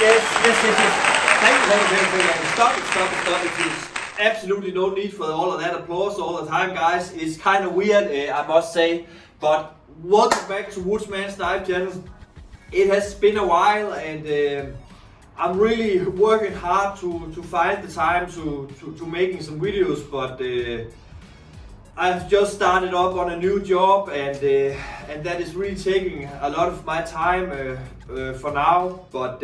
Yes. Thank you. Stop it. There's absolutely no need for all of that applause all the time, guys. It's kind of weird, I must say. But welcome back to Woodsman's Dive channel. It has been a while, and I'm really working hard to find the time to making some videos. But I've just started up on a new job, and that is really taking a lot of my time for now. But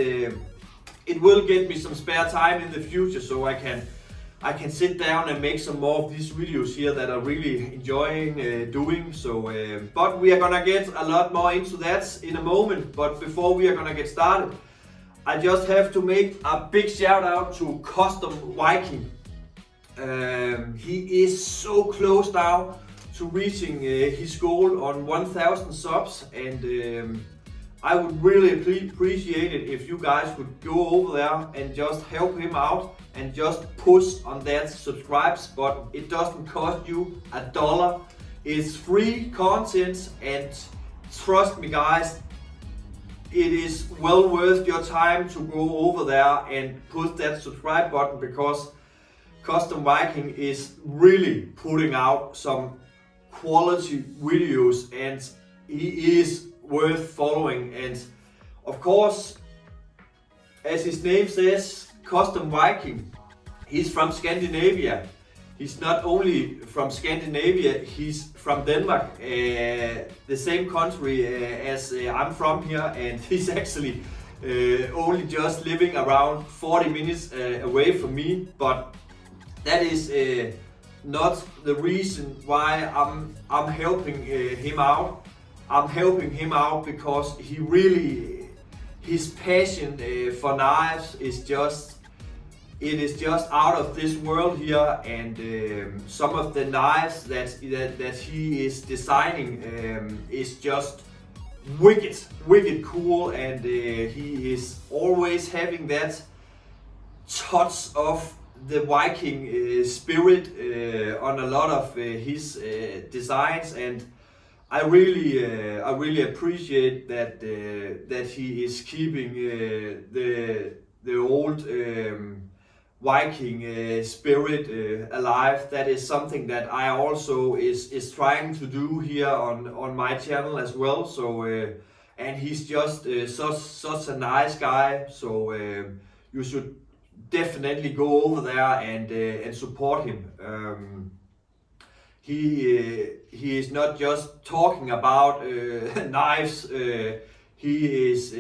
it will get me some spare time in the future, so I can sit down and make some more of these videos here that I'm really enjoying doing. So, but we are gonna get a lot more into that in a moment. But before we are gonna get started, I just have to make a big shout out to Custom Viking. He is so close now to reaching his goal on 1,000 subs, and I would really appreciate it if you guys could go over there and just help him out and just push on that subscribe button. It doesn't cost you $1. It's free content, and trust me guys, it is well worth your time to go over there and push that subscribe button, because Custom Viking is really putting out some quality videos, and he is worth following. And of course, as his name says, Custom Viking, he's from Scandinavia. He's not only from Scandinavia, he's from Denmark, the same country as I'm from here, and he's actually only just living around 40 minutes away from me. But that is not the reason why I'm helping him out. I'm helping him out because his passion for knives is just out of this world here, and some of the knives that he is designing is just wicked cool, and he is always having that touch of the Viking spirit on a lot of his designs, and I really appreciate that he is keeping the old Viking spirit alive. That is something that I also is trying to do here on my channel as well. So and he's just such a nice guy. So you should definitely go over there and support him. He is not just talking about knives. He is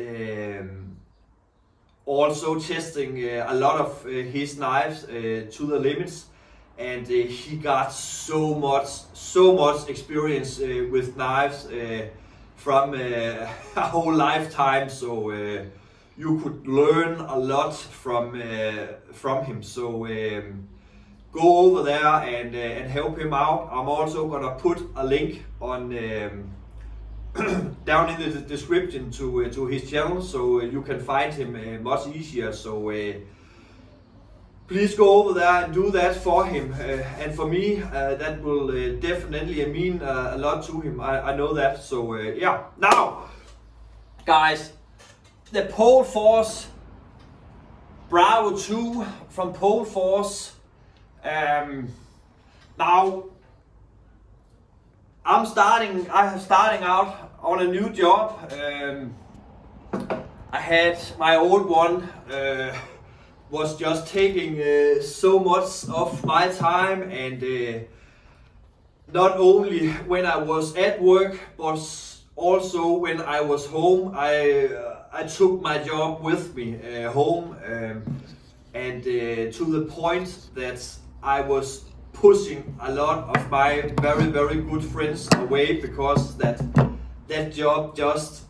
also testing a lot of his knives to the limits, and he got so much experience with knives from a whole lifetime. So you could learn a lot from him. So go over there and help him out. I'm also gonna put a link on down in the description to his channel, so you can find him much easier. So please go over there and do that for him, and for me that will definitely mean a lot to him. I know that. So yeah. Now, guys, the Pohl Force Bravo 2 from Pohl Force. Now I'm starting out on a new job. I had my old one was just taking so much of my time, and not only when I was at work, but also when I was home. I took my job with me home, and to the point that I was pushing a lot of my very good friends away, because that job just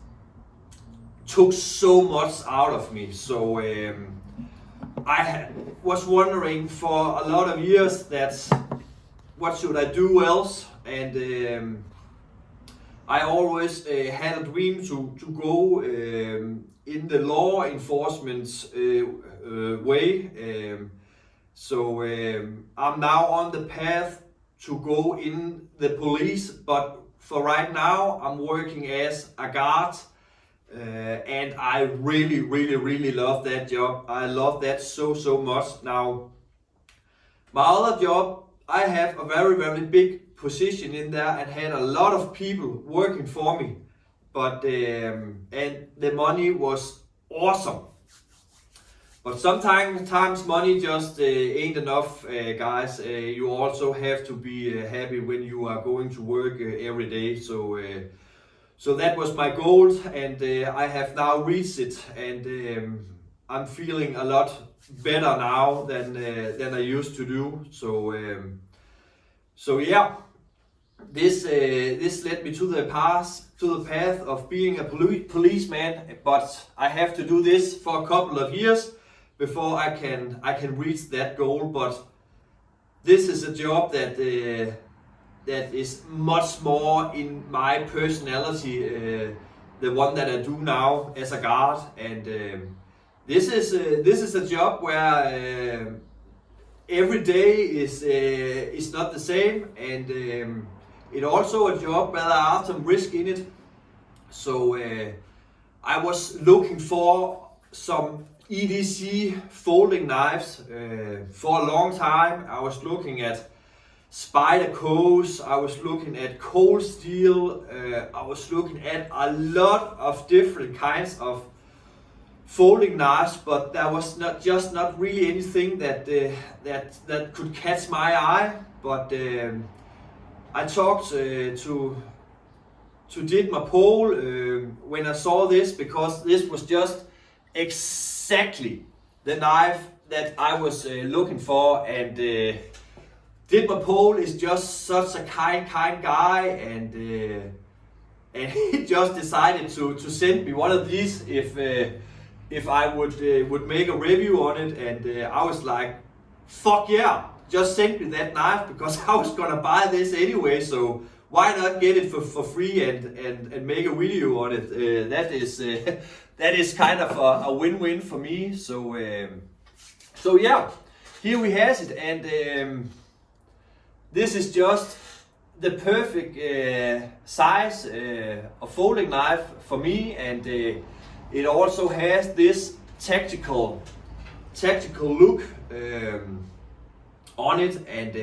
took so much out of me. So I was wondering for a lot of years that what should I do else, and I always had a dream to go in the law enforcement way. So I'm now on the path to go in the police, but for right now I'm working as a guard and I really love that job. I love that so much. Now, my other job, I have a very big position in there and had a lot of people working for me, but and the money was awesome. But sometimes money just ain't enough, guys. You also have to be happy when you are going to work every day. So that was my goal, and I have now reached it, and I'm feeling a lot better now than I used to do. So yeah, this led me to the path of being a policeman, but I have to do this for a couple of years before I can reach that goal. But this is a job that is much more in my personality, the one that I do now as a guard, and this is a job where every day is not the same, and it also a job where there are some risk in it. So I was looking for some EDC folding knives for a long time. I was looking at Spyderco's, I was looking at cold steel, I was looking at a lot of different kinds of folding knives, but there was not really anything that could catch my eye. But I talked to Dietmar Pohl when I saw this, because this was just exactly the knife that I was looking for, and Dietmar Pohl is just such a kind guy, and he just decided to send me one of these if I would make a review on it, and I was like, fuck yeah, just send me that knife, because I was gonna buy this anyway, so why not get it for free and make a video on it. That is kind of a win-win for me. So yeah, here we have it, and this is just the perfect size of folding knife for me, and it also has this tactical look on it, and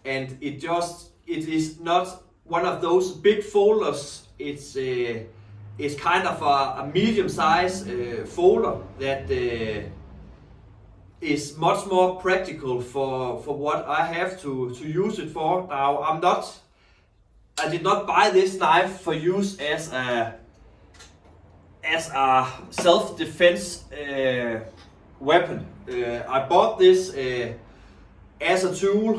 it is not one of those big folders. It's kind of a medium size folder that is much more practical for what I have to use it for. Now, I did not buy this knife for use as a self-defense weapon. I bought this as a tool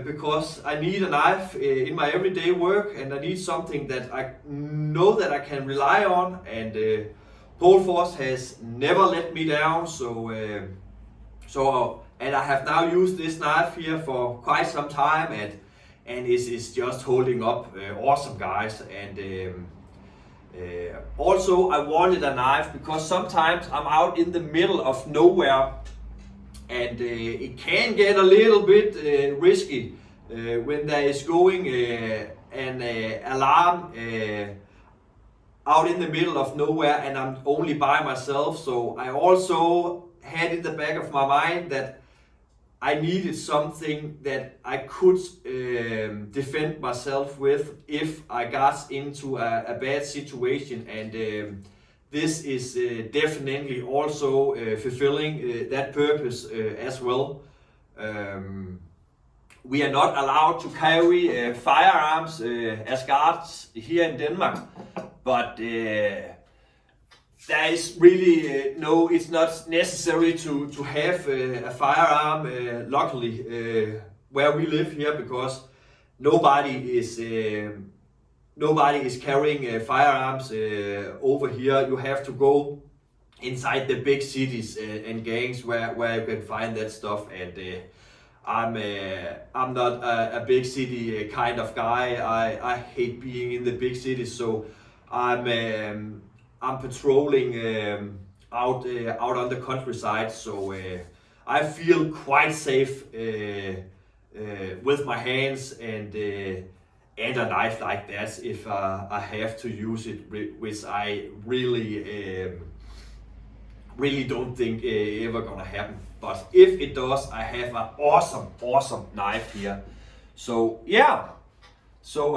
because I need a knife in my everyday work, and I need something that I know that I can rely on, and Pohl Force has never let me down. And I have now used this knife here for quite some time, and it's just holding up awesome, guys. And also I wanted a knife because sometimes I'm out in the middle of nowhere, and it can get a little bit risky when there is going an alarm out in the middle of nowhere and I'm only by myself. So I also had in the back of my mind that I needed something that I could defend myself with if I got into a bad situation, and this is definitely also fulfilling that purpose as well. We are not allowed to carry firearms as guards here in Denmark, but there is really no, it's not necessary to have a firearm, luckily, where we live here, because nobody is carrying firearms over here. You have to go inside the big cities and gangs where you can find that stuff, and I'm not a big city kind of guy. I hate being in the big cities, so I'm patrolling out on the countryside, so I feel quite safe with my hands, and and a knife like that if I have to use it, which I really don't think ever gonna happen. But if it does, I have an awesome knife here. So yeah, so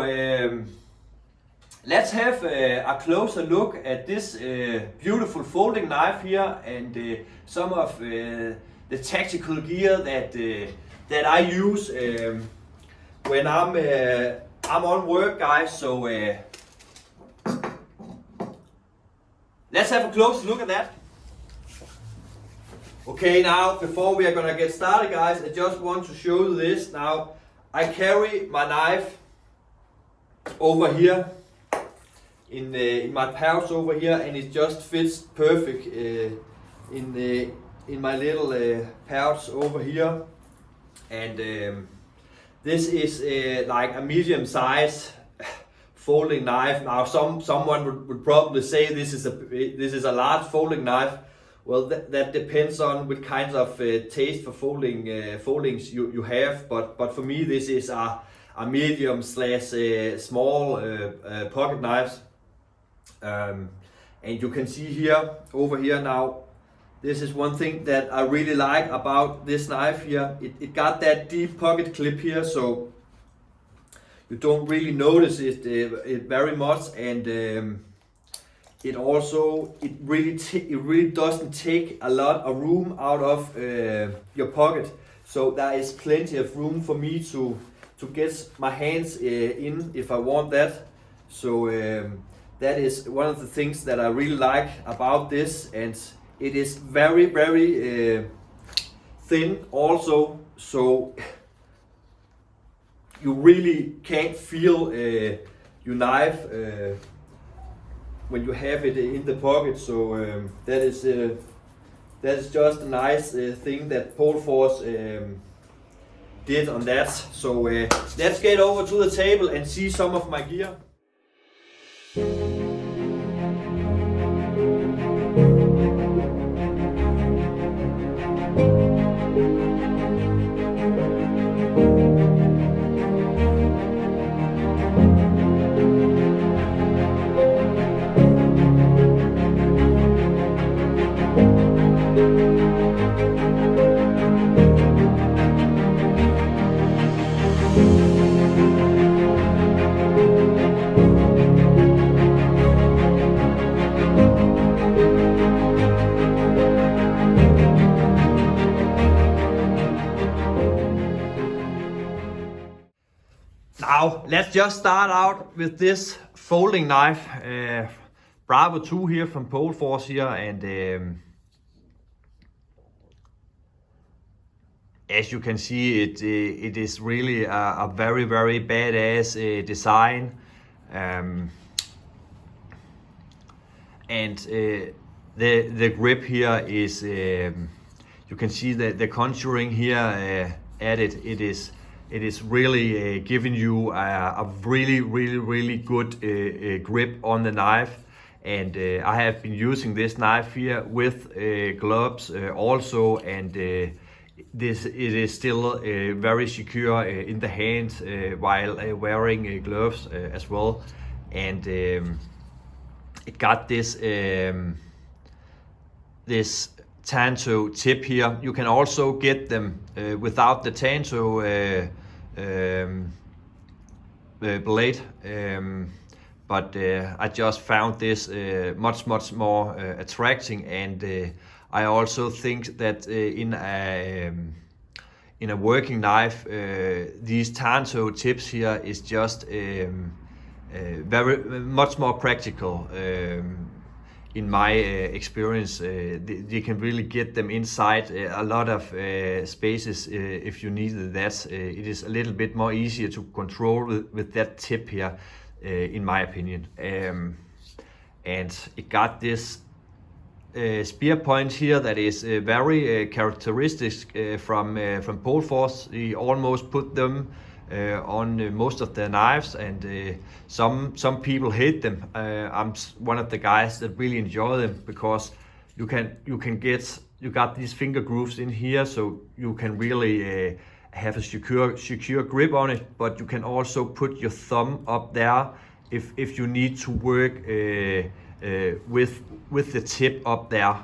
let's have a closer look at this beautiful folding knife here, and some of the tactical gear that I use when I'm on work, guys. So let's have a closer look at that. Okay, now before we are gonna get started, guys, I just want to show you this. Now I carry my knife over here in my pouch over here, and it just fits perfect in my little pouch over here. And this is like a medium size folding knife. Now someone would probably say this is a large folding knife. Well, that depends on what kinds of taste for foldings you have. But for me, this is a medium / small pocket knives. And you can see here, over here now, this is one thing that I really like about this knife here. It got that deep pocket clip here, so you don't really notice it very much, and it really doesn't take a lot of room out of your pocket. So there is plenty of room for me to get my hands in if I want that. So that is one of the things that I really like about this, and it is very thin also, so you really can't feel your knife when you have it in the pocket. So that is just a nice thing that Pohl Force did on that. So let's get over to the table and see some of my gear. Now, let's just start out with this folding knife, Bravo 2 here from Pohl Force here, and as you can see, it is really a very badass design, and the grip here is, you can see the contouring here added. It is really giving you a really good grip on the knife, and I have been using this knife here with gloves also, and it is still very secure in the hand while wearing gloves as well. And it got this this tanto tip here. You can also get them without the tanto blade, but I just found this much more attracting, and I also think that in a working knife, these tanto tips here is just very much more practical. In my experience, you can really get them inside a lot of spaces if you needed that. It is a little bit more easier to control with that tip here, in my opinion. And it got this spear point here that is very characteristic from Pohl Force. He almost put them on most of their knives, and some people hate them. I'm one of the guys that really enjoy them, because you got these finger grooves in here, so you can really have a secure grip on it, but you can also put your thumb up there if you need to work with the tip up there.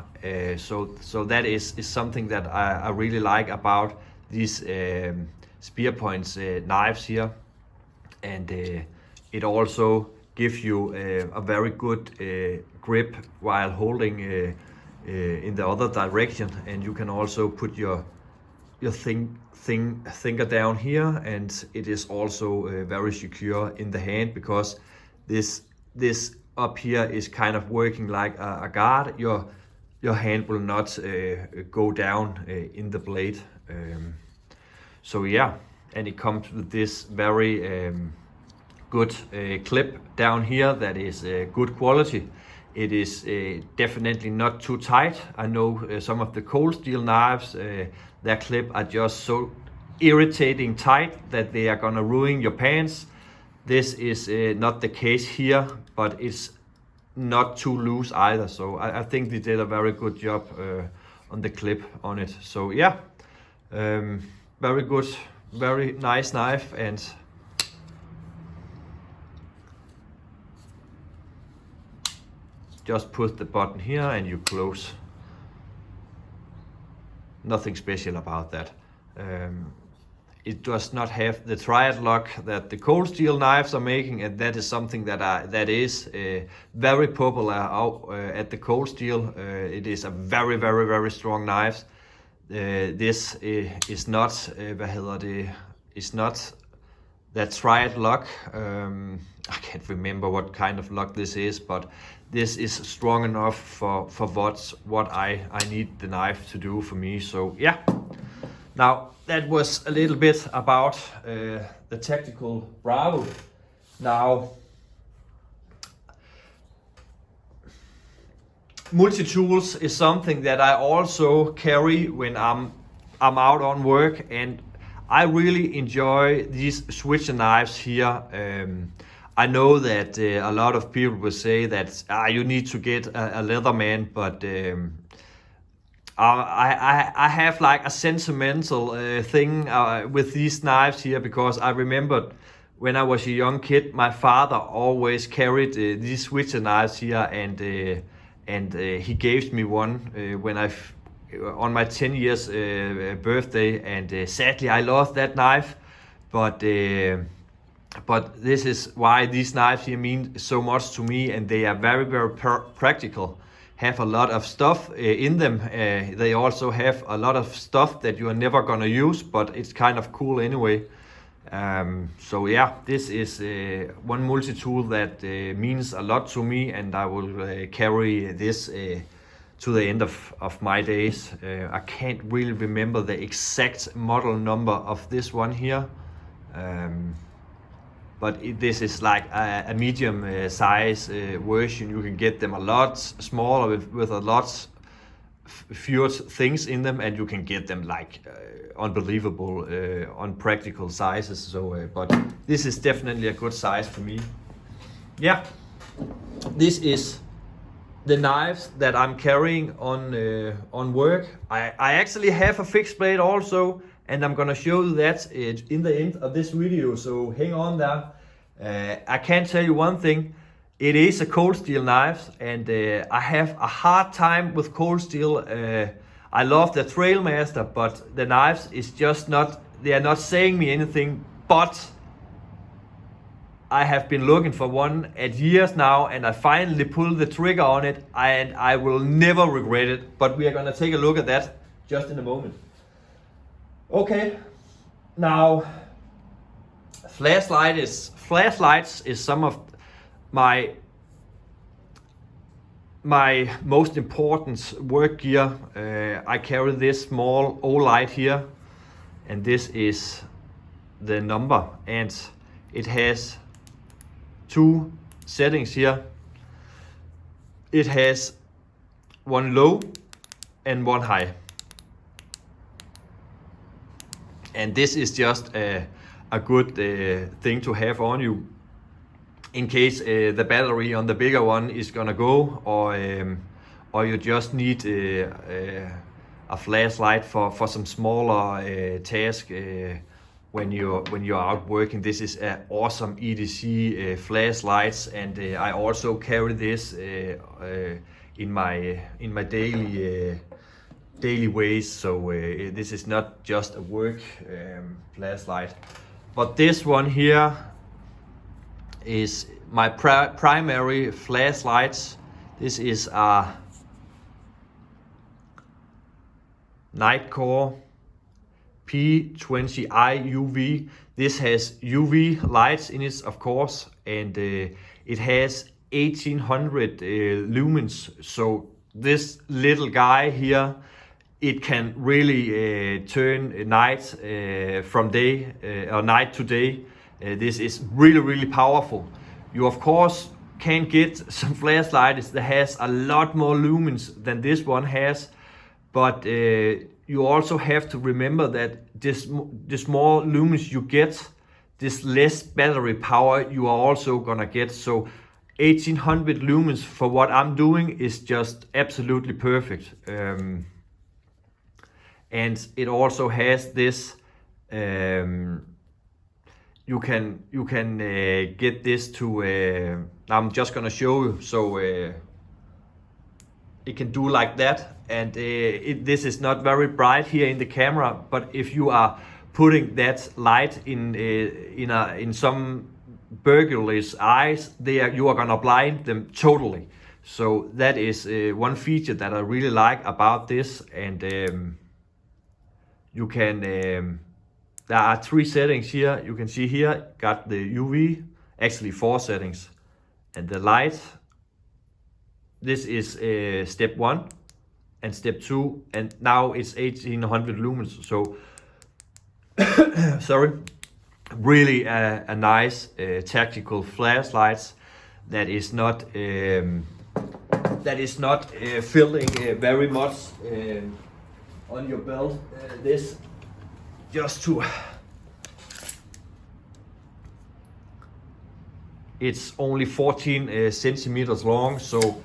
So that is something that I really like about these spear points knives here, and it also gives you a very good grip while holding in the other direction, and you can also put your finger down here, and it is also very secure in the hand, because this up here is kind of working like a guard. Your hand will not go down in the blade. So yeah, and it comes with this very good clip down here that is good quality. It is definitely not too tight. I know some of the cold steel knives, their clip are just so irritating tight that they are gonna ruin your pants. This is not the case here, but it's not too loose either. So I think they did a very good job on the clip on it. So yeah, very good, very nice knife. And just put the button here and you close. Nothing special about that. It does not have the triad lock that the cold steel knives are making, and that is something that is very popular out at the cold steel. It is a very strong knife. This is not it's not that triad lock. I can't remember what kind of lock this is, but this is strong enough for what I need the knife to do for me. So yeah. Now that was a little bit about the tactical Bravo. Now, multi-tools is something that I also carry when I'm out on work, and I really enjoy these switcher knives here. I know that a lot of people will say that you need to get a Leatherman, but I have like a sentimental thing with these knives here, because I remembered when I was a young kid, my father always carried these switcher knives here, and he gave me one when on my 10 years birthday, and sadly I lost that knife, but this is why these knives here mean so much to me, and they are very practical. Have a lot of stuff in them. They also have a lot of stuff that you are never gonna use, but it's kind of cool anyway. So yeah, this is one multi-tool that means a lot to me, and I will carry this to the end of my days. I can't really remember the exact model number of this one here. But this is like a medium size version. You can get them a lot smaller with a lot fewer things in them, and you can get them like unbelievable unpractical sizes. So but this is definitely a good size for me. Yeah, this is the knives that I'm carrying on work. I actually have a fixed blade also, and I'm gonna show you that in the end of this video, so hang on there. I can tell you one thing, it is a cold steel knife, and I have a hard time with cold steel. I love the Trailmaster, but the knives is just not, they are not saying me anything, but I have been looking for one at years now, and I finally pulled the trigger on it, and I will never regret it. But we are gonna take a look at that just in a moment. Okay, now flashlights is some of my most important work gear. I carry this small O-light here, and this is the number, and it has two settings here. It has one low and one high. And this is just a good thing to have on you in case the battery on the bigger one is gonna go, or you just need a flashlight for some smaller task when you're out working. This is an awesome EDC flashlights, and I also carry this in my daily ways. So this is not just a work flashlight, but this one here is my primary flashlights. This is a Nightcore P20i UV. This has UV lights in it, of course, and it has 1800 lumens. So this little guy here, it can really turn night from day or night to day. This is really powerful. You of course can get some flashlights that has a lot more lumens than this one has, but you also have to remember that this more lumens you get, this less battery power you are also gonna get. So 1800 lumens for what I'm doing is just absolutely perfect. And it also has this, you can get this to, I'm just gonna show you, so it can do like that, and this is not very bright here in the camera, but if you are putting that light in some burglar's eyes, you are gonna blind them totally. So that is one feature that I really like about this, and you can there are 3 settings here. You can see here, got the UV, actually 4 settings, and the light. This is step 1 and step 2, and now it's 1800 lumens. So sorry, really a nice tactical flashlights that is not filling very much on your belt. This just to, it's only 14 centimeters long, so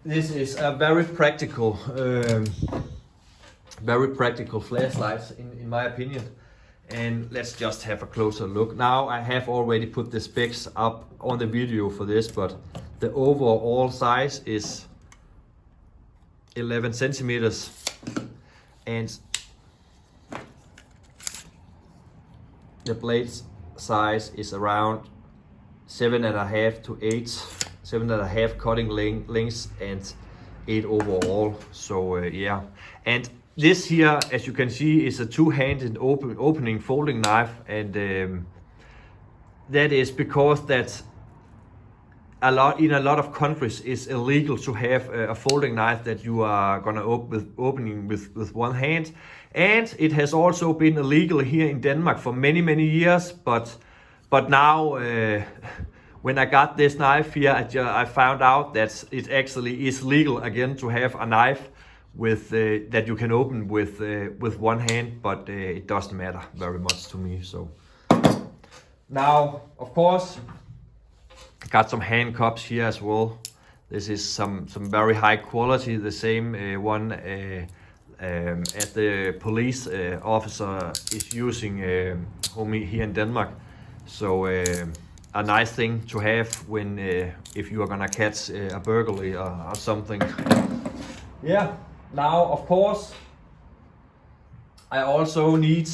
this is a very practical flashlight in my opinion. And let's just have a closer look. Now I have already put the specs up on the video for this, but the overall size is 11 centimeters, and the blade size is around 7.5 to 8, 7.5 cutting lengths and 8 overall. So yeah, and this here, as you can see, is a two-handed opening folding knife, and that is because that in a lot of countries it's illegal to have a folding knife that you are gonna opening with one hand, and it has also been illegal here in Denmark for many years. But now when I got this knife here, I found out that it actually is legal again to have a knife with that you can open with one hand, but it doesn't matter very much to me. So now, of course, got some handcuffs here as well. This is some very high quality, the same one as the police officer is using here in Denmark. So a nice thing to have when if you are gonna catch a burglary or something. Yeah. Now, of course, I also need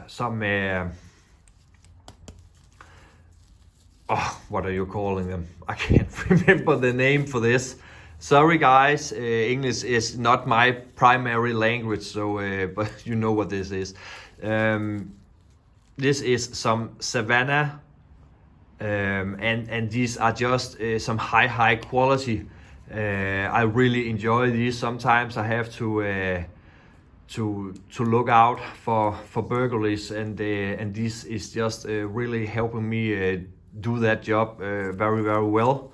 some what are you calling them? I can't remember the name for this. Sorry guys, English is not my primary language, so but you know what this is. This is some Savannah, and these are just some high quality. I really enjoy these. Sometimes I have to look out for burglaries, and this is just really helping me do that job very well.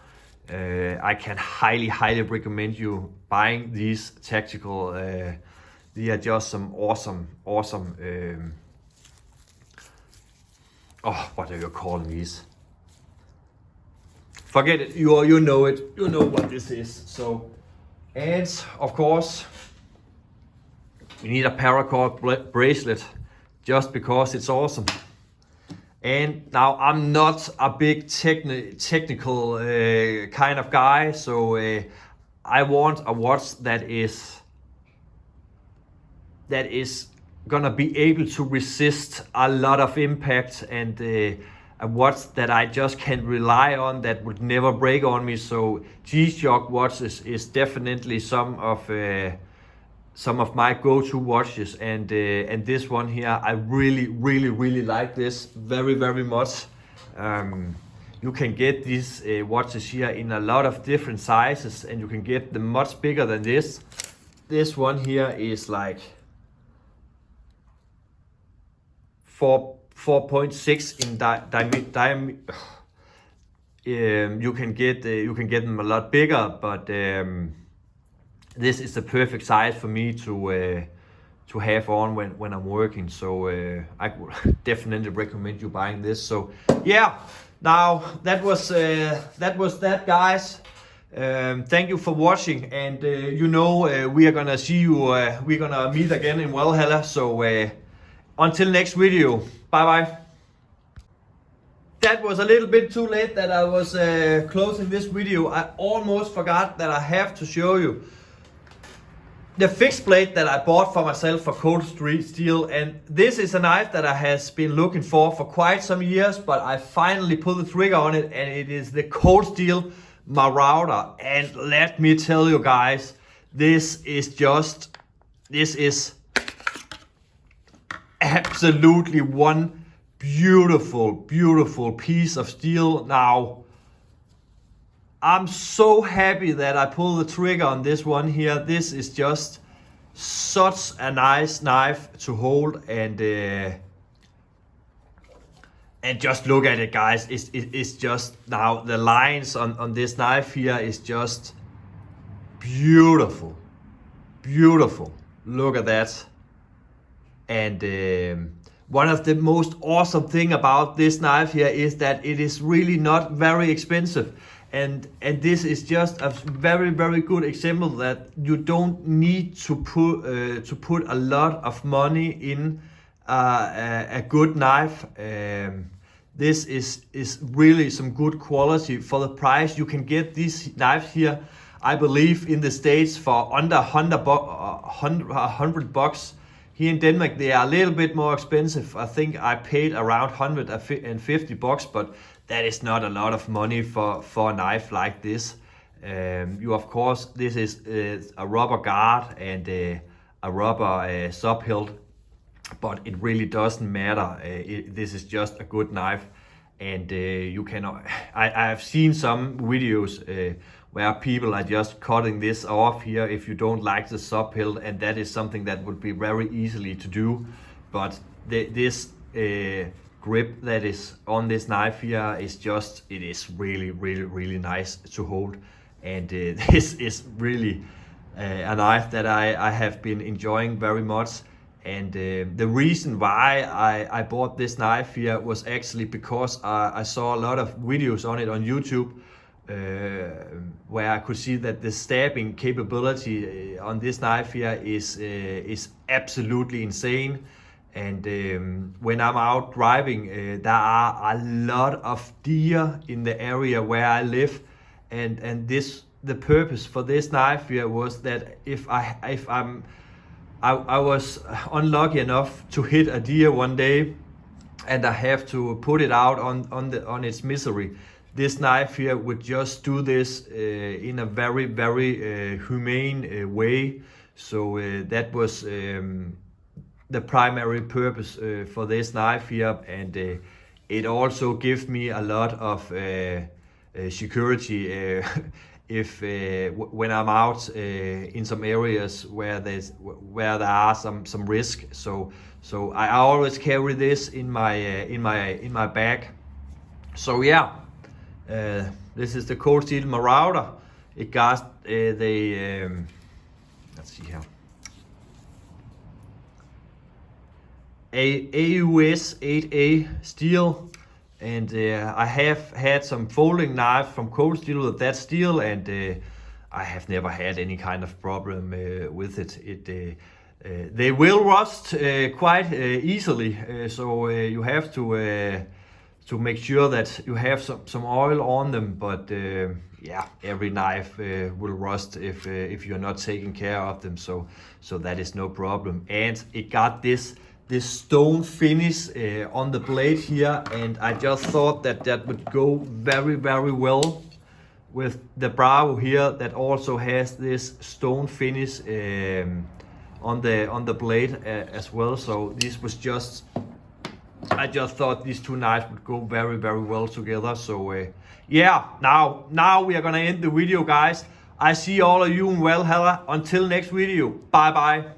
I can highly recommend you buying these tactical. They are just some awesome. What are you calling these? forget it. You know it. You know what this is. So, and of course, we need a paracord bracelet just because it's awesome. And now I'm not a big technical kind of guy, so I want a watch that is gonna be able to resist a lot of impact, and a watch that I just can rely on, that would never break on me. So G-Shock watches is definitely some of my go-to watches, and this one here, I really like this very much. You can get these watches here in a lot of different sizes, and you can get them much bigger than this. This one here is like 4.6 in diameter. You can get them a lot bigger, but this is the perfect size for me to have on when I'm working. So I would definitely recommend you buying this. So yeah, now that was that, guys. Thank you for watching, and we are gonna see you. We're gonna meet again in Valhalla. So until next video, bye bye. That was a little bit too late that I was closing this video. I almost forgot that I have to show you the fixed blade that I bought for myself for cold steel. And this is a knife that I has been looking for quite some years, but I finally pulled the trigger on it, and it is the Cold Steel Marauder. And let me tell you guys, this is absolutely one beautiful piece of steel. Now, I'm so happy that I pulled the trigger on this one here. This is just such a nice knife to hold, and just look at it, guys. It's just, now the lines on this knife here is just beautiful. Look at that. And one of the most awesome thing about this knife here is that it is really not very expensive. And this is just a very good example that you don't need to put a lot of money in a good knife. This is really some good quality for the price. You can get these knives here, I believe, in the States for under 100 bucks. Here in Denmark, they are a little bit more expensive. I think I paid around 150 bucks, but that is not a lot of money for a knife like this. Of course, this is a rubber guard and a rubber subhilt, but it really doesn't matter. This is just a good knife, and you cannot. I have seen some videos where people are just cutting this off here if you don't like the subhilt, and that is something that would be very easily to do. But this grip that is on this knife here is just, it is really nice to hold. And this is really a knife that I have been enjoying very much. And the reason why I bought this knife here was actually because I saw a lot of videos on it on YouTube, where I could see that the stabbing capability on this knife here is absolutely insane. And when I'm out driving, there are a lot of deer in the area where I live, and the purpose for this knife here was that if I was unlucky enough to hit a deer one day, and I have to put it out on its misery, this knife here would just do this in a very humane way. So that was the primary purpose for this knife here, and it also gives me a lot of security when I'm out in some areas where there are some risk. So I always carry this in my bag. So yeah, this is the Cold Steel Marauder. It got let's see here, a AUS 8A steel, and I have had some folding knives from cold steel with that steel, and I have never had any kind of problem with it. They will rust quite easily, so you have to make sure that you have some oil on them. But yeah, every knife will rust if you're not taking care of them. So that is no problem. And it got this stone finish on the blade here, and I just thought that would go very, very well with the Bravo here, that also has this stone finish on the blade as well. So this was just, I just thought these two knives would go very, very well together. So yeah, now we are gonna end the video, guys. I see all of you in Valhalla. Until next video, bye bye.